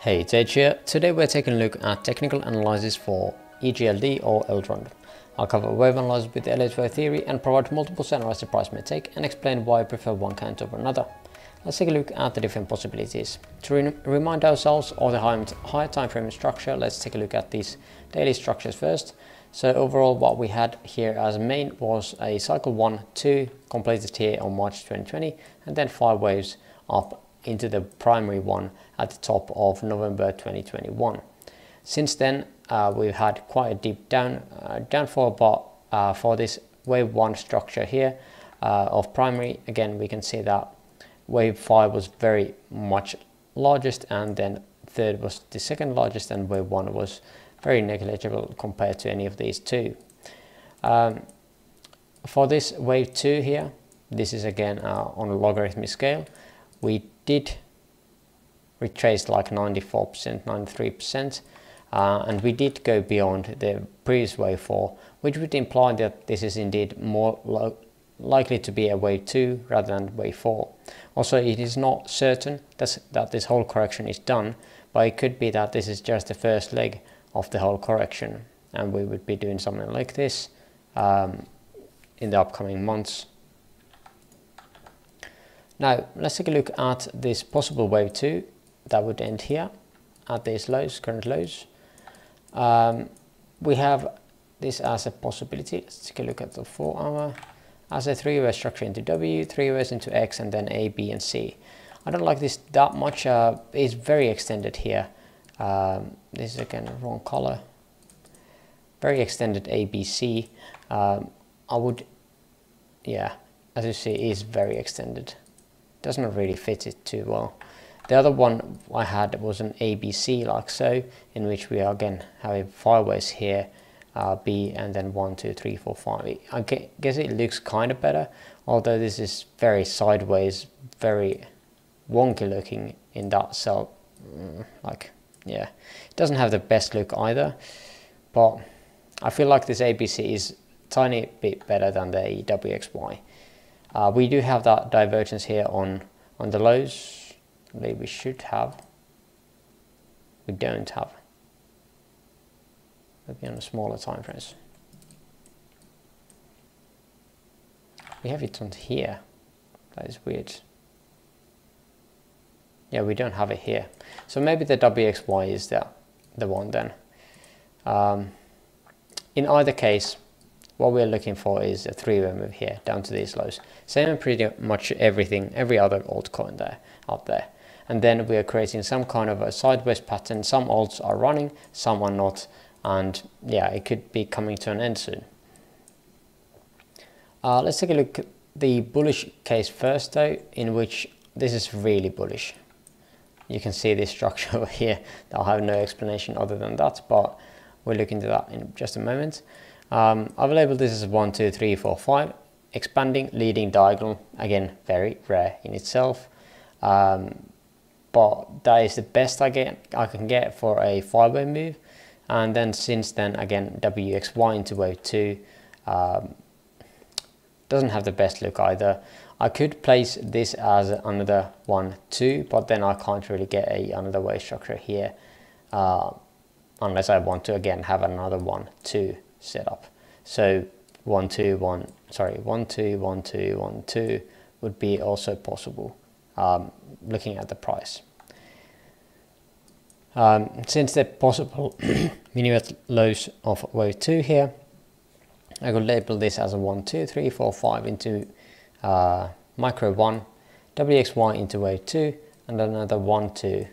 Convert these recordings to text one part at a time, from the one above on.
Hey, it's Edge here. Today we're taking a look at technical analysis for EGLD or ELROND. I'll cover wave analysis with the Elliott Wave theory and provide multiple scenarios the price may take and explain why I prefer one kind over another. Let's take a look at the different possibilities. To remind ourselves of the higher time frame structure, let's take a look at these daily structures first. So overall what we had here as main was a cycle 1-2 completed here on March 2020 and then 5 waves up into the primary one at the top of November 2021. Since then we've had quite a deep downfall, but for this wave 1 structure here of primary, again we can see that wave 5 was very much largest and then third was the second largest and wave 1 was very negligible compared to any of these two. For this wave 2 here, this is again on a logarithmic scale. We did retrace like 94%, 93%, and we did go beyond the previous wave 4, which would imply that this is indeed more likely to be a wave 2 rather than wave 4. Also, it is not certain that this whole correction is done, but it could be that this is just the first leg of the whole correction, and we would be doing something like this in the upcoming months. Now let's take a look at this possible wave 2 that would end here at these lows, current lows. We have this as a possibility. Let's take a look at the 4 hour as a 3-way structure into W, 3 ways into X, and then A, B, and C. I don't like this that much. It's very extended here. This is again the wrong color. Very extended A, B, C. I would, yeah, as you see, is very extended. Does not really fit it too well. The other one I had was an ABC like so, in which we are again having 5 ways here, B, and then 1, 2, 3, 4, 5. I guess it looks kind of better, although this is very sideways, very wonky looking in that cell. Like, yeah, it doesn't have the best look either, but I feel like this ABC is a tiny bit better than the WXY. We do have that divergence here on the lows. Maybe we should have. We don't have. Maybe on the smaller time frames. We have it on here. That is weird. Yeah, we don't have it here. So maybe the WXY is the one then. In either case, what we're looking for is a 3-way move here down to these lows. Same in pretty much every other altcoin out there. And then we are creating some kind of a sideways pattern. Some alts are running, some are not. And yeah, it could be coming to an end soon. Let's take a look at the bullish case first though, in which this is really bullish. You can see this structure over here. I'll have no explanation other than that, but we'll look into that in just a moment. I've labeled this as 1, 2, 3, 4, 5. Expanding, leading diagonal, again very rare in itself, but that is the best I can get for a 5-way move. And then since then, again WXY into wave 2 doesn't have the best look either. I could place this as another 1, 2, but then I can't really get another wave structure here unless I want to again have another 1, 2 set up. So 1, 2, 1, 2, 1, 2, 1, 2 would be also possible looking at the price. Since the possible minimum lows of wave 2 here, I could label this as a 1, 2, 3, 4, 5 into micro 1, WXY into wave 2, and another 1, 2.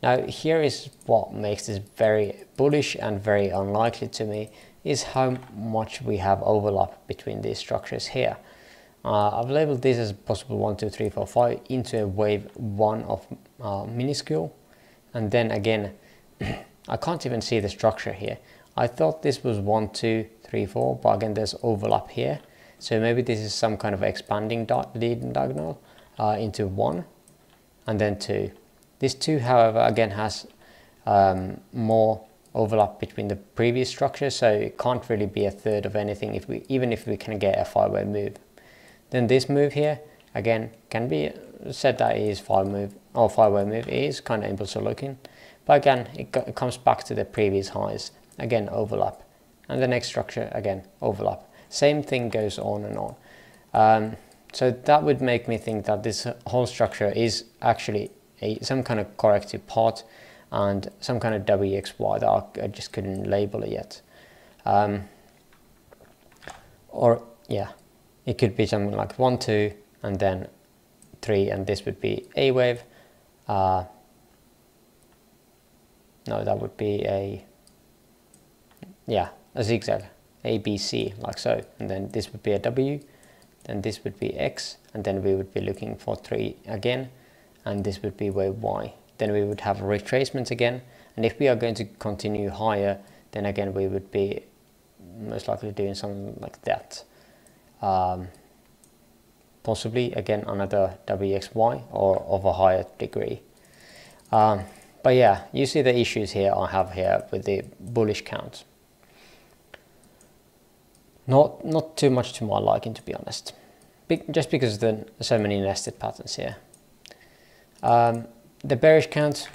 Now here is what makes this very bullish and very unlikely to me, is how much we have overlap between these structures here. I've labeled this as possible 1, 2, 3, 4, 5 into a wave 1 of minuscule, and then again I can't even see the structure here. I thought this was 1, 2, 3, 4, but again there's overlap here, so maybe this is some kind of expanding leading diagonal into 1 and then 2. This 2 however again has more overlap between the previous structure, so it can't really be a third of anything even if we can get a 5-way move. Then this move here again can be said that it is 5 or 5-way move. It is kind of impulsive looking, but again, it comes back to the previous highs. Again, overlap, and the next structure again overlap. Same thing goes on and on. So that would make me think that this whole structure is actually some kind of corrective part and some kind of WXY that I just couldn't label it yet. Or yeah, it could be something like 1, 2, and then 3, and this would be a wave. No, that would be a zigzag, ABC, like so, and then this would be a W, then this would be X, and then we would be looking for 3 again, and this would be wave Y. Then we would have retracements again, and if we are going to continue higher, then again we would be most likely doing something like that. Possibly again another WXY or of a higher degree. But yeah, you see the issues here I have here with the bullish count. Not too much to my liking, to be honest, just because there are so many nested patterns here. The bearish count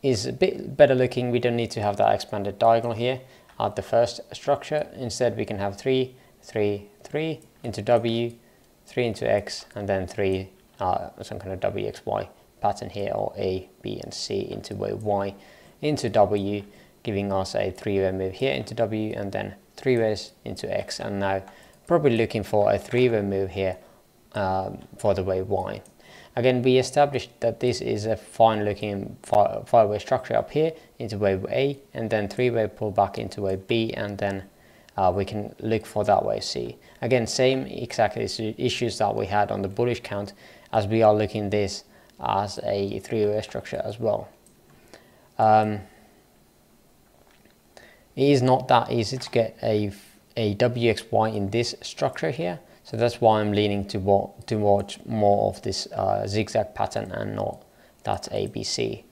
is a bit better looking. We don't need to have that expanded diagonal here at the first structure. Instead we can have 3, 3, 3 into W, 3 into X, and then 3 some kind of WXY pattern here, or A, B and C into wave Y into W, giving us a 3-way move here into W, and then 3 ways into X, and now probably looking for a 3-way move here for the wave Y. Again, we established that this is a fine looking 5-way structure up here into wave A, and then 3-way pull back into wave B, and then we can look for that wave C. Again, same exactly issues that we had on the bullish count, as we are looking this as a 3-way structure as well. It is not that easy to get a WXY in this structure here, so that's why I'm leaning towards more of this zigzag pattern and not that ABC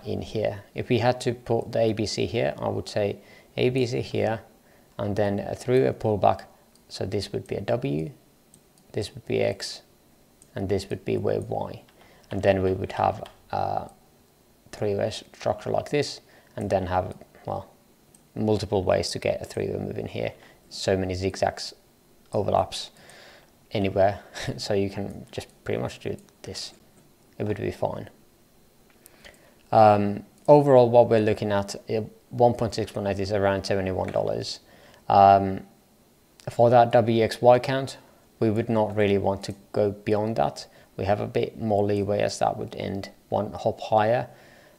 in here. If we had to put the ABC here, I would say ABC here, and then through a pullback, so this would be a W, this would be X, and this would be wave Y, and then we would have a 3-way structure like this, and then have, well, multiple ways to get a 3-way move in here. So many zigzags, overlaps anywhere, so you can just pretty much do this. It would be fine. Overall, what we're looking at, 1.618 is around $71. For that WXY count, we would not really want to go beyond that. We have a bit more leeway, as that would end one hop higher,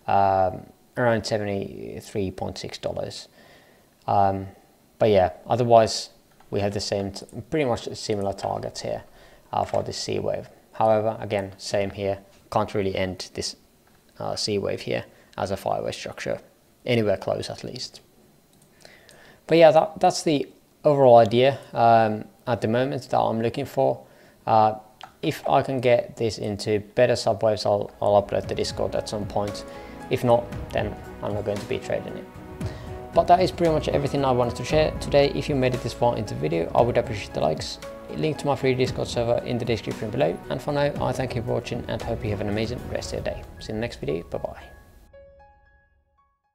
around $73.6. But yeah, otherwise we have the same, pretty much similar targets here for this C wave. However, again, same here, can't really end this C wave here as a 5-way structure, anywhere close at least. But yeah, that's the overall idea at the moment that I'm looking for. If I can get this into better subwaves, I'll upload the Discord at some point. If not, then I'm not going to be trading it. But that is pretty much everything I wanted to share today. If you made it this far into the video, I would appreciate the likes. Link to my free Discord server in the description below. And for now, I thank you for watching and hope you have an amazing rest of your day. See you in the next video. Bye bye.